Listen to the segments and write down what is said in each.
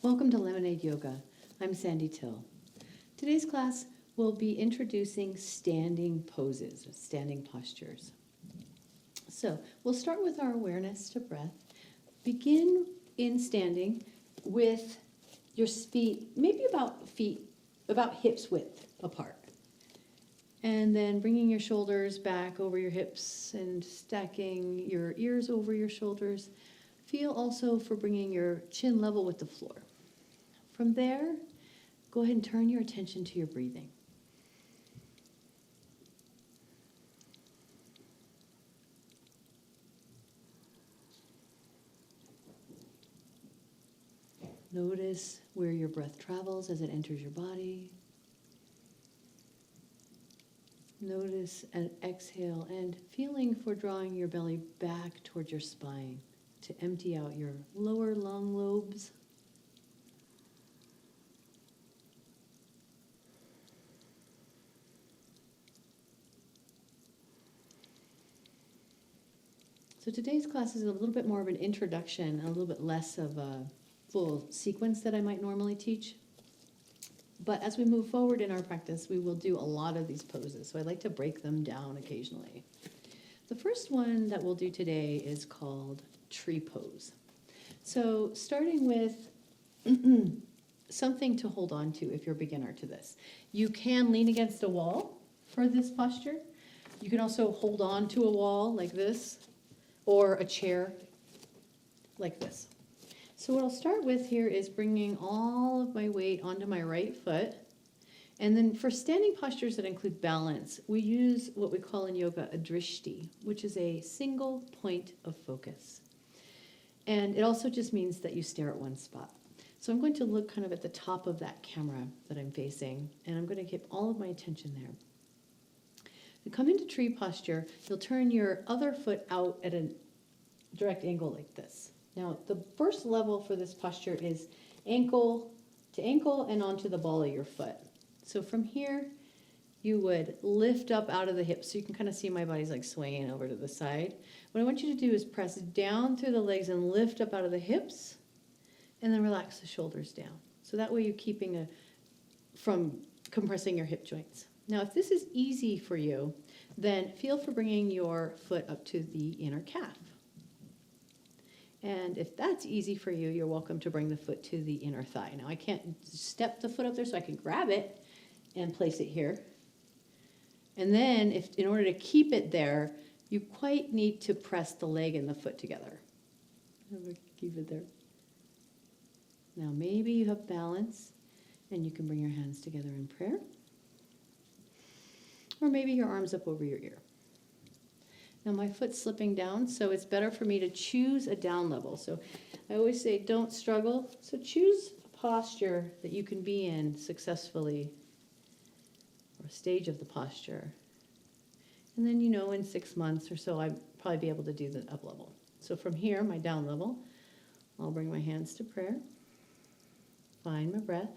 Welcome to Lemonade Yoga. I'm Sandy Till. Today's class will be introducing standing poses, standing postures. So we'll start with our awareness to breath. Begin in standing with your feet, maybe about hips width apart. And then bringing your shoulders back over your hips and stacking your ears over your shoulders. Feel also for bringing your chin level with the floor. From there, go ahead and turn your attention to your breathing. Notice where your breath travels as it enters your body. Notice an exhale and feeling for drawing your belly back towards your spine to empty out your lower lung lobes. So today's class is a little bit more of an introduction and a little bit less of a full sequence that I might normally teach. But as we move forward in our practice, we will do a lot of these poses. So I like to break them down occasionally. The first one that we'll do today is called tree pose. So starting with something to hold on to if you're a beginner to this. You can lean against a wall for this posture. You can also hold on to a wall like this or a chair like this. So what I'll start with here is bringing all of my weight onto my right foot. And then for standing postures that include balance, we use what we call in yoga a drishti, which is a single point of focus. And it also just means that you stare at one spot. So I'm going to look kind of at the top of that camera that I'm facing, and I'm going to keep all of my attention there. You come into tree posture, you'll turn your other foot out at a direct angle like this. Now, the first level for this posture is ankle to ankle and onto the ball of your foot. So from here, you would lift up out of the hips. So you can kind of see my body's like swaying over to the side. What I want you to do is press down through the legs and lift up out of the hips, and then relax the shoulders down. So that way you're keeping from compressing your hip joints. Now, if this is easy for you, then feel for bringing your foot up to the inner calf. And if that's easy for you, you're welcome to bring the foot to the inner thigh. Now, I can't step the foot up there, so I can grab it and place it here. And then, in order to keep it there, you quite need to press the leg and the foot together. Keep it there. Now, maybe you have balance, and you can bring your hands together in prayer. Or maybe your arms up over your ear. Now my foot's slipping down, so it's better for me to choose a down level. So I always say don't struggle. So choose a posture that you can be in successfully, or a stage of the posture. And then, in 6 months or so, I'll probably be able to do the up level. So from here, my down level, I'll bring my hands to prayer, find my breath.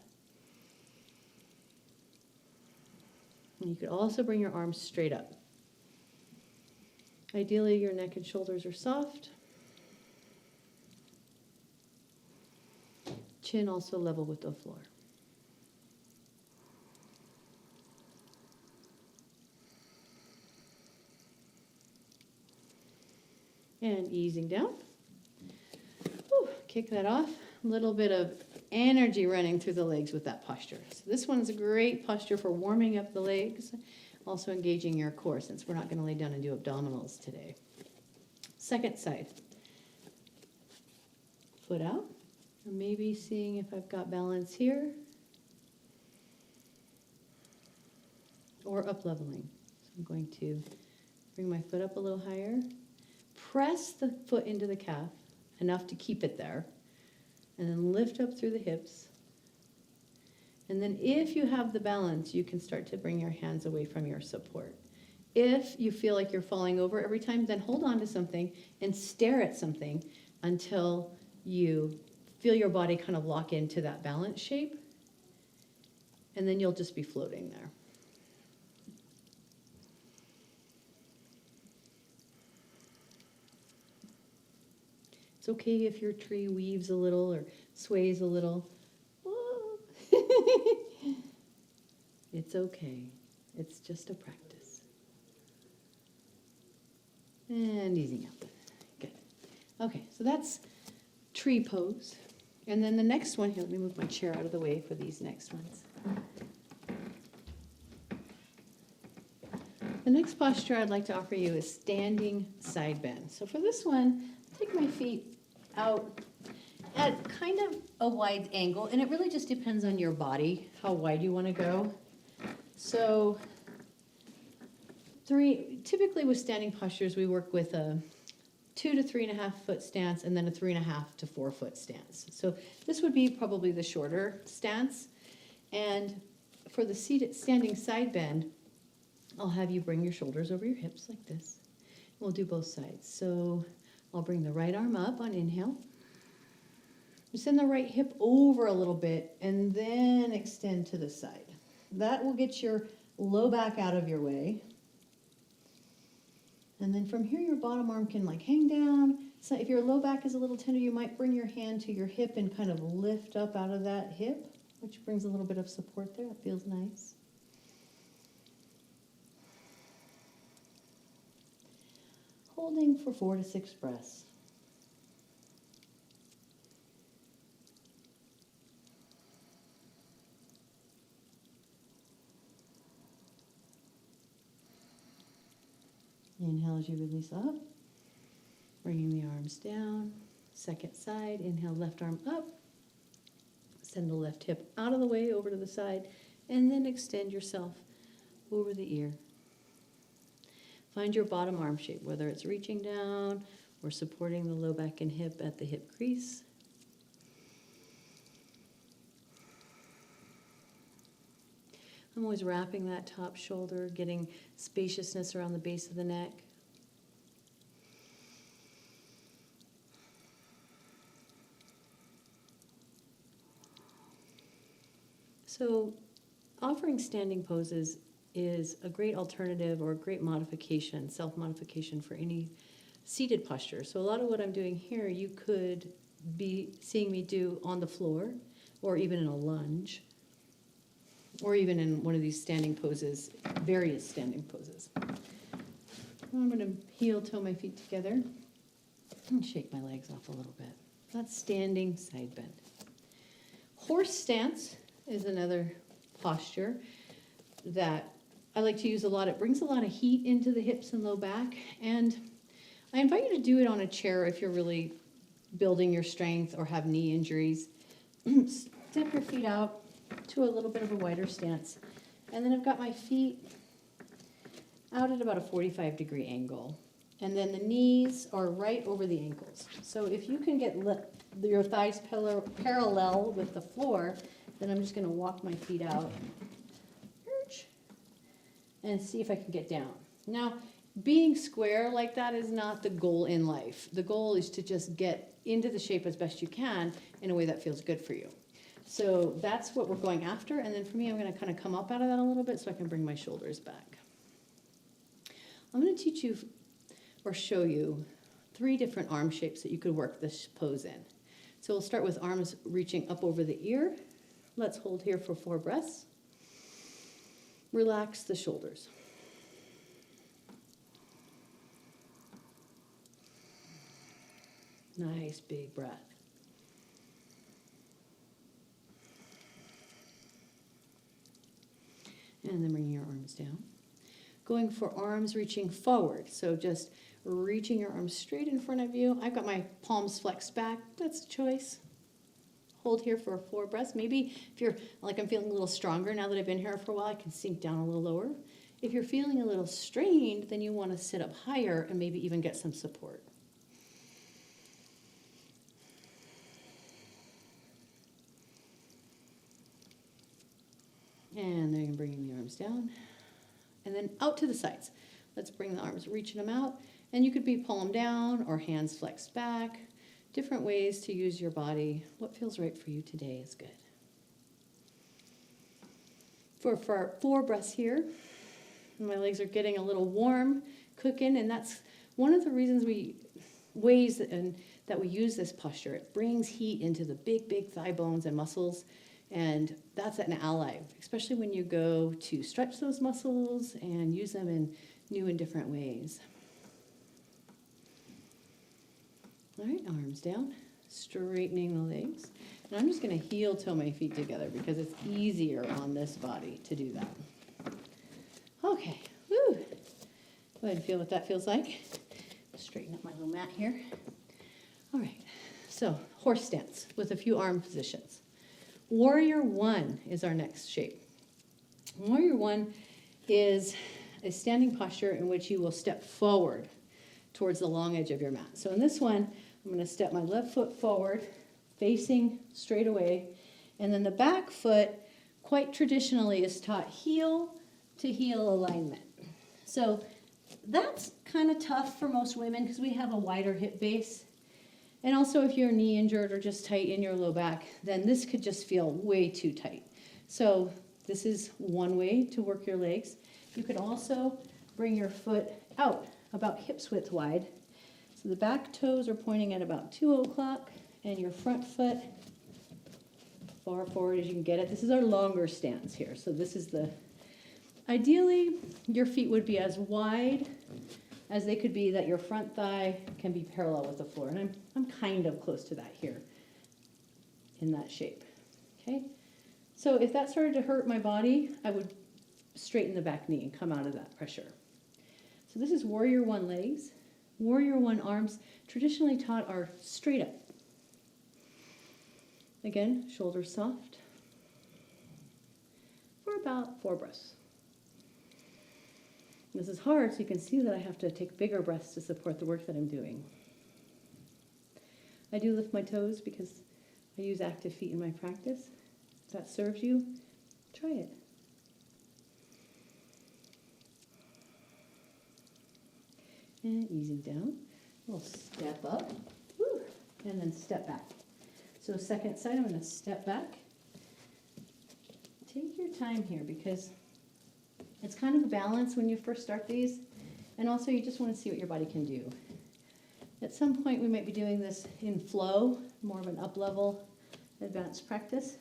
And you could also bring your arms straight up. Ideally, your neck and shoulders are soft. Chin also level with the floor. And easing down. Whew, kick that off. A little bit of energy running through the legs with that posture. So this one's a great posture for warming up the legs. Also engaging your core, since we're not going to lay down and do abdominals today. Second side. Foot out. And maybe seeing if I've got balance here. Or up leveling. So I'm going to bring my foot up a little higher. Press the foot into the calf, enough to keep it there. And then lift up through the hips. And then if you have the balance, you can start to bring your hands away from your support. If you feel like you're falling over every time, then hold on to something and stare at something until you feel your body kind of lock into that balance shape. And then you'll just be floating there. It's okay if your tree weaves a little or sways a little. okay. It's just a practice. And easing out. Good. Okay, so that's tree pose. And then the next one, here, let me move my chair out of the way for these next ones. The next posture I'd like to offer you is standing side bend. So for this one, take my feet out at kind of a wide angle, and it really just depends on your body, how wide you want to go. So typically with standing postures, we work with a 2 to 3.5 foot stance and then a 3.5 to 4 foot stance. So this would be probably the shorter stance. And for the standing side bend, I'll have you bring your shoulders over your hips like this. We'll do both sides. So I'll bring the right arm up on inhale. Send the right hip over a little bit and then extend to the side. That will get your low back out of your way. And then from here, your bottom arm can like hang down. So if your low back is a little tender, you might bring your hand to your hip and kind of lift up out of that hip, which brings a little bit of support there. It feels nice. Holding for 4 to 6 breaths. Inhale as you release up, bringing the arms down. Second side, inhale, left arm up. Send the left hip out of the way over to the side, and then extend yourself over the ear. Find your bottom arm shape, whether it's reaching down or supporting the low back and hip at the hip crease. I'm always wrapping that top shoulder, getting spaciousness around the base of the neck. So offering standing poses is a great alternative or a great modification, self-modification for any seated posture. So a lot of what I'm doing here, you could be seeing me do on the floor or even in a lunge, or even in one of these standing poses, various standing poses. I'm going to heel toe my feet together and shake my legs off a little bit. That's standing side bend. Horse stance is another posture that I like to use a lot. It brings a lot of heat into the hips and low back. And I invite you to do it on a chair if you're really building your strength or have knee injuries. Step your feet out to a little bit of a wider stance. And then I've got my feet out at about a 45-degree angle. And then the knees are right over the ankles. So if you can get your thighs parallel with the floor, then I'm just going to walk my feet out and see if I can get down. Now, being square like that is not the goal in life. The goal is to just get into the shape as best you can in a way that feels good for you. So that's what we're going after. And then for me, I'm going to kind of come up out of that a little bit so I can bring my shoulders back. I'm going to teach you or show you 3 different arm shapes that you could work this pose in. So we'll start with arms reaching up over the ear. Let's hold here for 4 breaths. Relax the shoulders. Nice big breath. And then bringing your arms down. Going for arms reaching forward. So just reaching your arms straight in front of you. I've got my palms flexed back. That's a choice. Hold here for 4 breaths. Maybe if you're like, I'm feeling a little stronger now that I've been here for a while, I can sink down a little lower. If you're feeling a little strained, then you want to sit up higher and maybe even get some support. And then bringing the arms down. And then out to the sides. Let's bring the arms, reaching them out. And you could be palm down or hands flexed back. Different ways to use your body. What feels right for you today is good. For 4 breaths here, my legs are getting a little warm, cooking, and that's one of the reasons that we use this posture. It brings heat into the big thigh bones and muscles. And that's an ally, especially when you go to stretch those muscles and use them in new and different ways. All right, arms down, straightening the legs. And I'm just going to heel toe my feet together because it's easier on this body to do that. Okay, woo. Go ahead and feel what that feels like. Straighten up my little mat here. All right, so horse stance with a few arm positions. Warrior One is our next shape. Warrior One is a standing posture in which you will step forward towards the long edge of your mat. So in this one, I'm going to step my left foot forward, facing straight away, and then the back foot, quite traditionally, is taught heel to heel alignment. So that's kind of tough for most women because we have a wider hip base. And also if you're knee injured or just tight in your low back, then this could just feel way too tight. So this is one way to work your legs. You could also bring your foot out about hips width wide. So the back toes are pointing at about 2 o'clock and your front foot far forward as you can get it. This is our longer stance here. So this is ideally your feet would be as wide as they could be that your front thigh can be parallel with the floor. And I'm kind of close to that here in that shape, okay? So if that started to hurt my body, I would straighten the back knee and come out of that pressure. So this is Warrior One legs. Warrior One arms, traditionally taught, are straight up. Again, shoulders soft for about 4 breaths. This is hard, so you can see that I have to take bigger breaths to support the work that I'm doing. I do lift my toes because I use active feet in my practice. If that serves you, try it. And easy down. We'll step up, woo, and then step back. So second side, I'm going to step back. Take your time here because it's kind of a balance when you first start these, and also you just want to see what your body can do. At some point we might be doing this in flow, more of an up-level advanced practice.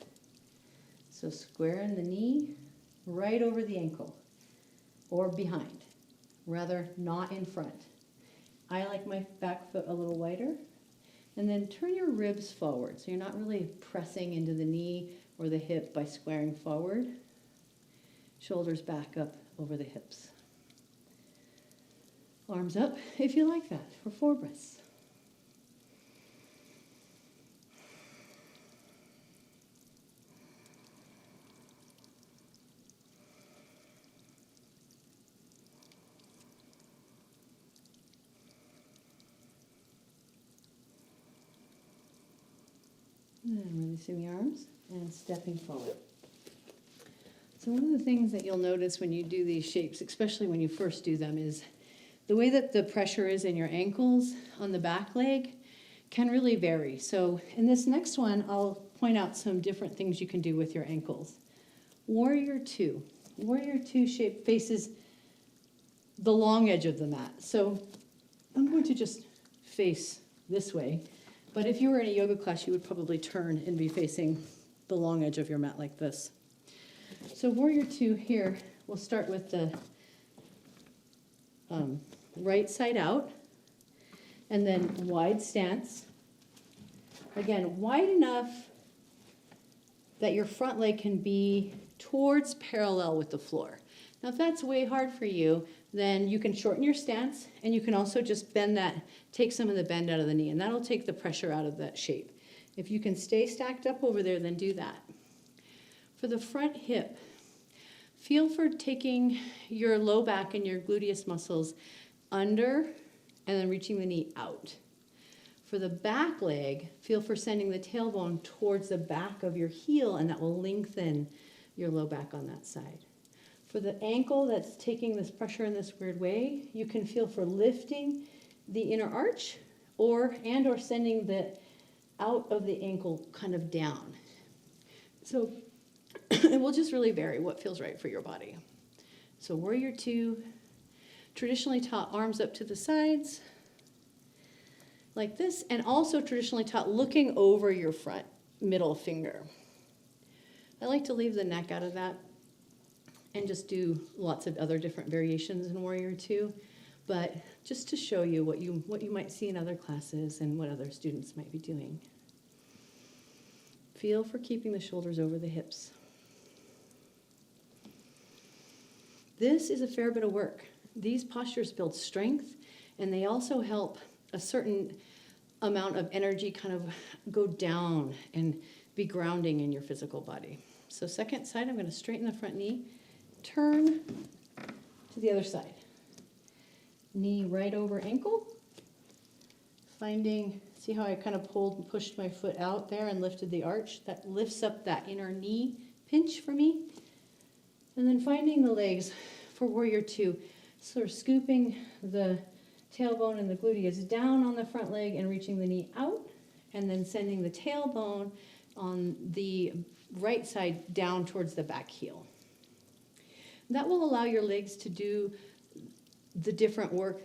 So square in the knee, right over the ankle, or behind, rather not in front. I like my back foot a little wider. And then turn your ribs forward, so you're not really pressing into the knee or the hip by squaring forward. Shoulders back up over the hips. Arms up if you like that for 4 breaths. And releasing the arms and stepping forward. So one of the things that you'll notice when you do these shapes, especially when you first do them, is the way that the pressure is in your ankles on the back leg can really vary. So in this next one, I'll point out some different things you can do with your ankles. Warrior Two. Warrior Two shape faces the long edge of the mat. So I'm going to just face this way. But if you were in a yoga class, you would probably turn and be facing the long edge of your mat like this. So Warrior Two here, we'll start with the right side out, and then wide stance. Again, wide enough that your front leg can be towards parallel with the floor. Now, if that's way hard for you, then you can shorten your stance, and you can also just bend that, take some of the bend out of the knee, and that'll take the pressure out of that shape. If you can stay stacked up over there, then do that. For the front hip, feel for taking your low back and your gluteus muscles under and then reaching the knee out. For the back leg, feel for sending the tailbone towards the back of your heel, and that will lengthen your low back on that side. For the ankle that's taking this pressure in this weird way, you can feel for lifting the inner arch or sending the out of the ankle kind of down. So it will just really vary what feels right for your body. So Warrior Two, traditionally taught arms up to the sides like this, and also traditionally taught looking over your front middle finger. I like to leave the neck out of that and just do lots of other different variations in Warrior Two, but just to show you what you might see in other classes and what other students might be doing. Feel for keeping the shoulders over the hips. This is a fair bit of work. These postures build strength, and they also help a certain amount of energy kind of go down and be grounding in your physical body. So second side, I'm going to straighten the front knee, turn to the other side. Knee right over ankle, finding, see how I kind of pulled and pushed my foot out there and lifted the arch? That lifts up that inner knee pinch for me. And then finding the legs for Warrior Two, sort of scooping the tailbone and the gluteus down on the front leg and reaching the knee out, and then sending the tailbone on the right side down towards the back heel. That will allow your legs to do the different work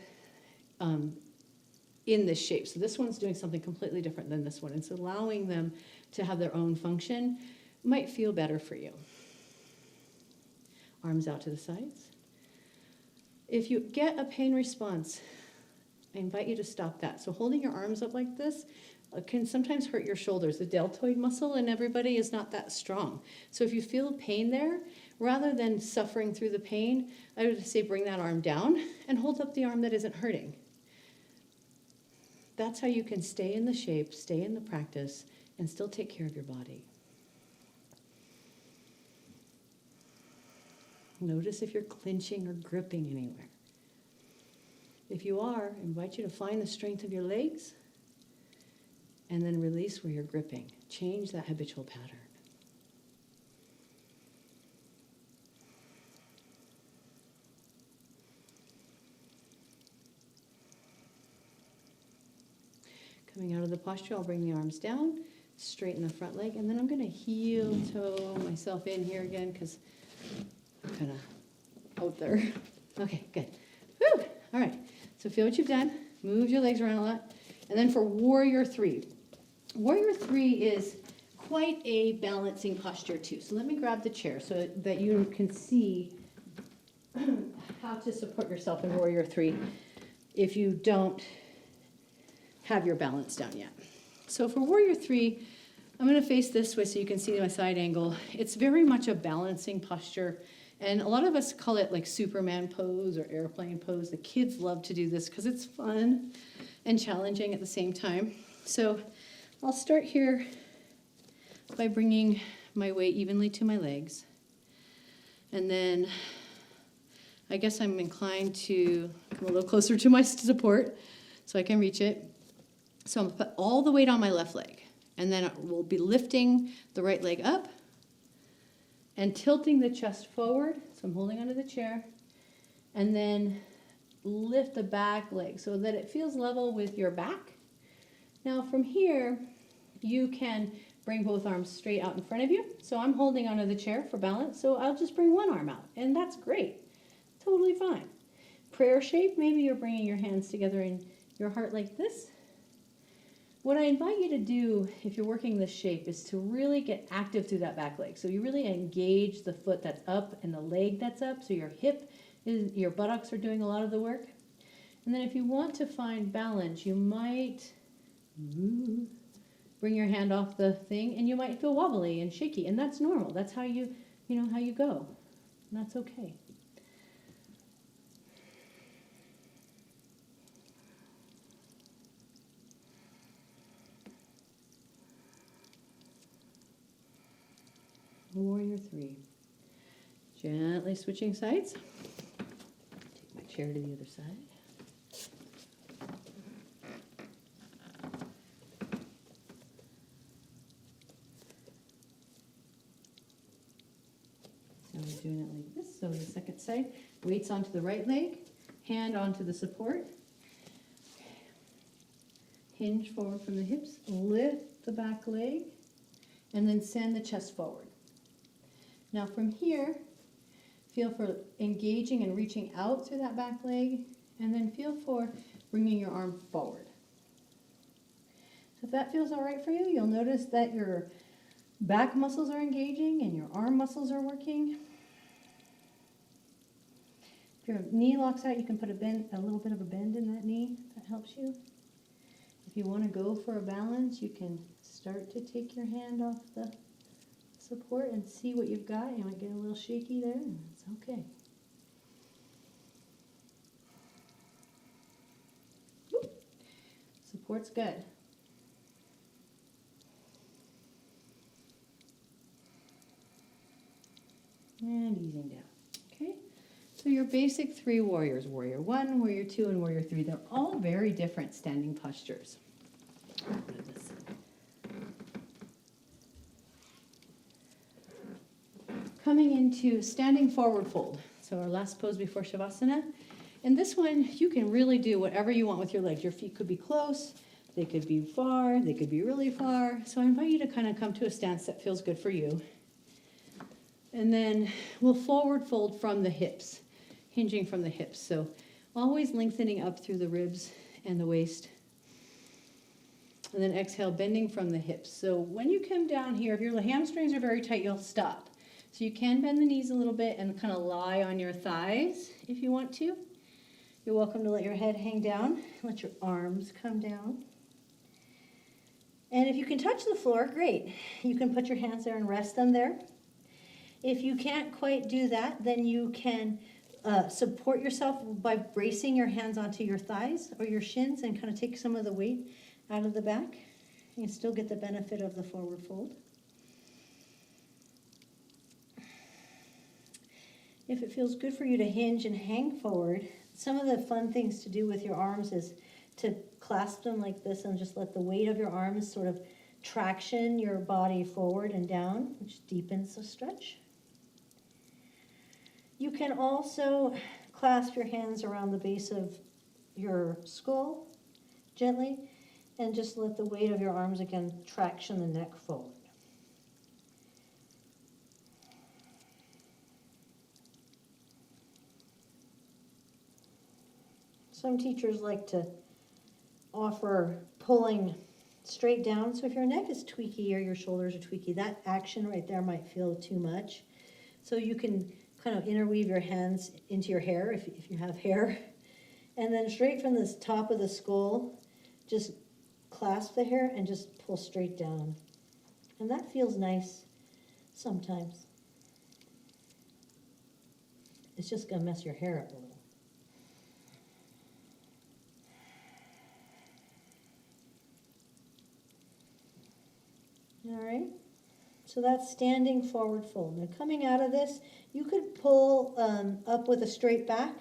in this shape. So this one's doing something completely different than this one. It's allowing them to have their own function. Might feel better for you. Arms out to the sides. If you get a pain response, I invite you to stop that. So holding your arms up like this can sometimes hurt your shoulders. The deltoid muscle in everybody is not that strong. So if you feel pain there, rather than suffering through the pain, I would say bring that arm down and hold up the arm that isn't hurting. That's how you can stay in the shape, stay in the practice, and still take care of your body. Notice if you're clinching or gripping anywhere. If you are, I invite you to find the strength of your legs and then release where you're gripping. Change that habitual pattern. Coming out of the posture, I'll bring the arms down, straighten the front leg, and then I'm going to heel toe myself in here again because I'm kind of out there. Okay, good. Whew. All right, so feel what you've done. Move your legs around a lot. And then for Warrior Three. Warrior Three is quite a balancing posture too. So let me grab the chair so that you can see how to support yourself in Warrior Three if you don't have your balance down yet. So for Warrior Three, I'm going to face this way so you can see my side angle. It's very much a balancing posture. And a lot of us call it like Superman pose or airplane pose. The kids love to do this because it's fun and challenging at the same time. So I'll start here by bringing my weight evenly to my legs. And then I guess I'm inclined to come a little closer to my support so I can reach it. So I'm going to put all the weight on my left leg. And then we'll be lifting the right leg up and tilting the chest forward. So I'm holding onto the chair. And then lift the back leg so that it feels level with your back. Now from here, you can bring both arms straight out in front of you. So I'm holding onto the chair for balance. So I'll just bring one arm out. And that's great. Totally fine. Prayer shape, maybe you're bringing your hands together in your heart like this. What I invite you to do if you're working this shape is to really get active through that back leg. So you really engage the foot that's up and the leg that's up. So your hip, your buttocks are doing a lot of the work. And then if you want to find balance, you might bring your hand off the thing and you might feel wobbly and shaky. And that's normal. That's how you how you go. And that's okay. Warrior Three. Gently switching sides. Take my chair to the other side. So we're doing it like this. So the second side, weights onto the right leg, hand onto the support. Hinge forward from the hips, lift the back leg, and then send the chest forward. Now from here, feel for engaging and reaching out through that back leg, and then feel for bringing your arm forward. So if that feels all right for you, you'll notice that your back muscles are engaging and your arm muscles are working. If your knee locks out, you can put a little bit of a bend in that knee. That helps you. If you want to go for a balance, you can start to take your hand off the support and see what you've got. You might get a little shaky there, and it's okay. Whoop. Support's good. And easing down. Okay? So your basic 3 warriors, warrior 1, warrior 2, and warrior 3, they're all very different standing postures. Coming into standing forward fold. So our last pose before Savasana. And this one, you can really do whatever you want with your legs. Your feet could be close, they could be far, they could be really far. So I invite you to kind of come to a stance that feels good for you. And then we'll forward fold from the hips, hinging from the hips. So always lengthening up through the ribs and the waist. And then exhale, bending from the hips. So when you come down here, if your hamstrings are very tight, you'll stop. So you can bend the knees a little bit and kind of lie on your thighs if you want to. You're welcome to let your head hang down. Let your arms come down. And if you can touch the floor, great. You can put your hands there and rest them there. If you can't quite do that, then you can support yourself by bracing your hands onto your thighs or your shins and kind of take some of the weight out of the back. You can still get the benefit of the forward fold. If it feels good for you to hinge and hang forward, some of the fun things to do with your arms is to clasp them like this and just let the weight of your arms sort of traction your body forward and down, which deepens the stretch. You can also clasp your hands around the base of your skull gently and just let the weight of your arms again traction the neck forward. Some teachers like to offer pulling straight down. So if your neck is tweaky or your shoulders are tweaky, that action right there might feel too much. So you can kind of interweave your hands into your hair if you have hair. And then straight from the top of the skull, just clasp the hair and just pull straight down. And that feels nice sometimes. It's just going to mess your hair up a little. All right, so that's standing forward fold. Now coming out of this, you could pull up with a straight back,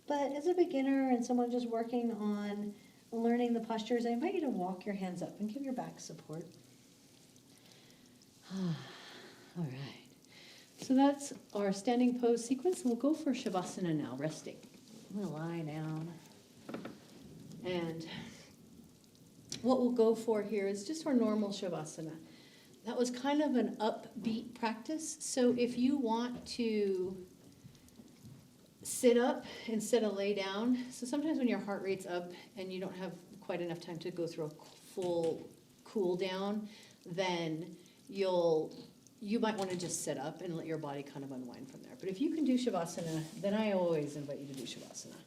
but as a beginner and someone just working on learning the postures, I invite you to walk your hands up and give your back support. All right, so that's our standing pose sequence. We'll go for Shavasana now, resting. I'm gonna lie down. And what we'll go for here is just our normal Shavasana. That was kind of an upbeat practice. So if you want to sit up instead of lay down, so sometimes when your heart rate's up and you don't have quite enough time to go through a full cool down, then you might want to just sit up and let your body kind of unwind from there. But if you can do Shavasana, then I always invite you to do Shavasana.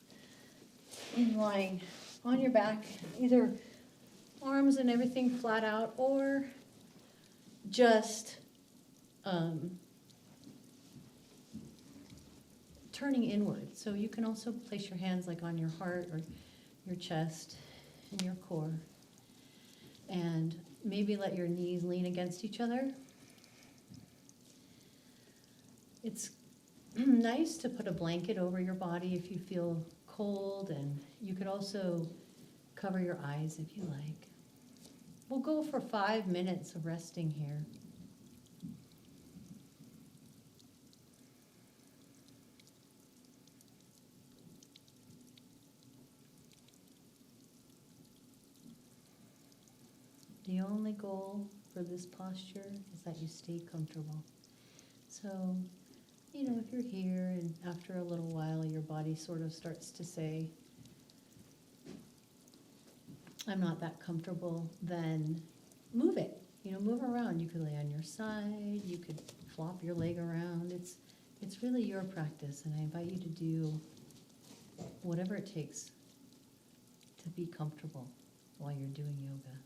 In lying on your back, either arms and everything flat out, or just turning inward. So you can also place your hands like on your heart or your chest and your core. And maybe let your knees lean against each other. It's nice to put a blanket over your body if you feel cold, and you could also cover your eyes if you like. We'll go for 5 minutes of resting here. The only goal for this posture is that you stay comfortable. So, you know, if you're here and after a little while your body sort of starts to say, I'm not that comfortable, then move it. Move around. You could lay on your side, you could flop your leg around. It's really your practice, and I invite you to do whatever it takes to be comfortable while you're doing yoga.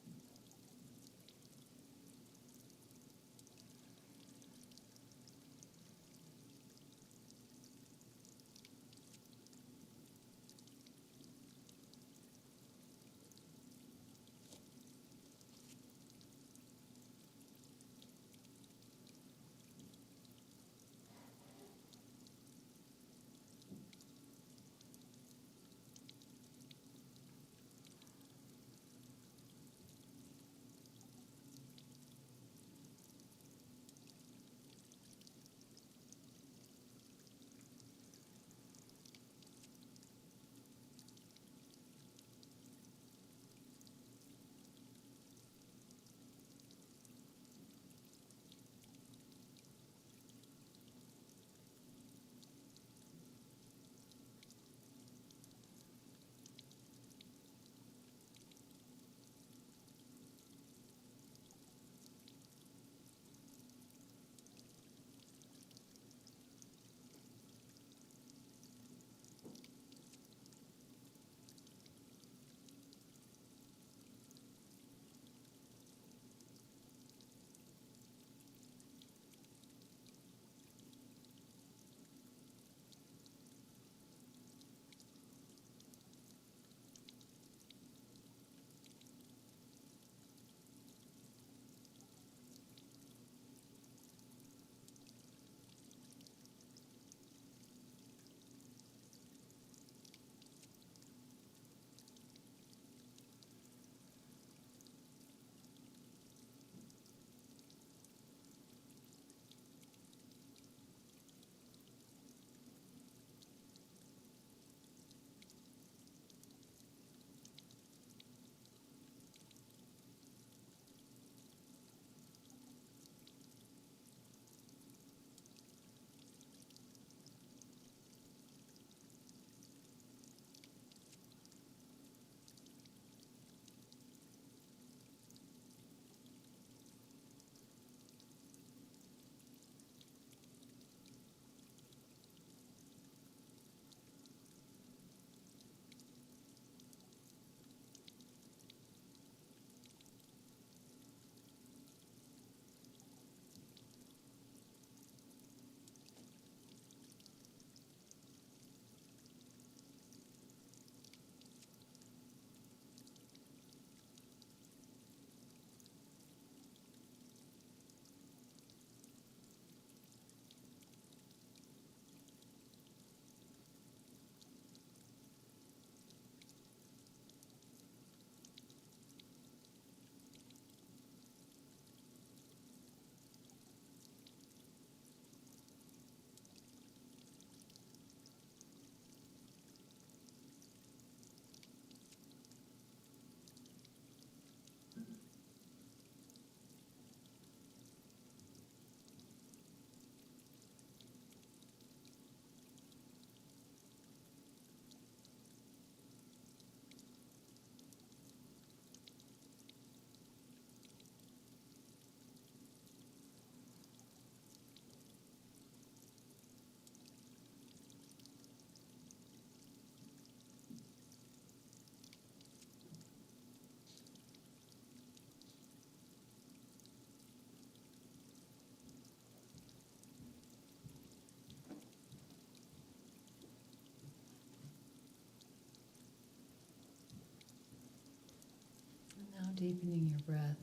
Now deepening your breath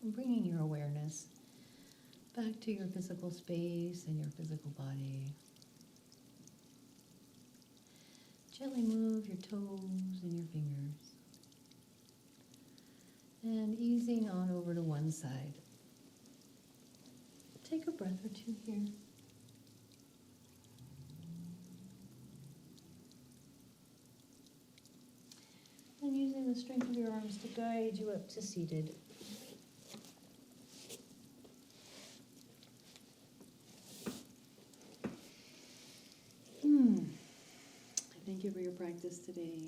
and bringing your awareness back to your physical space and your physical body. Gently move your toes and your fingers. And easing on over to one side. Take a breath or two here. And using the strength of your arms to guide you up to seated. Thank you for your practice today.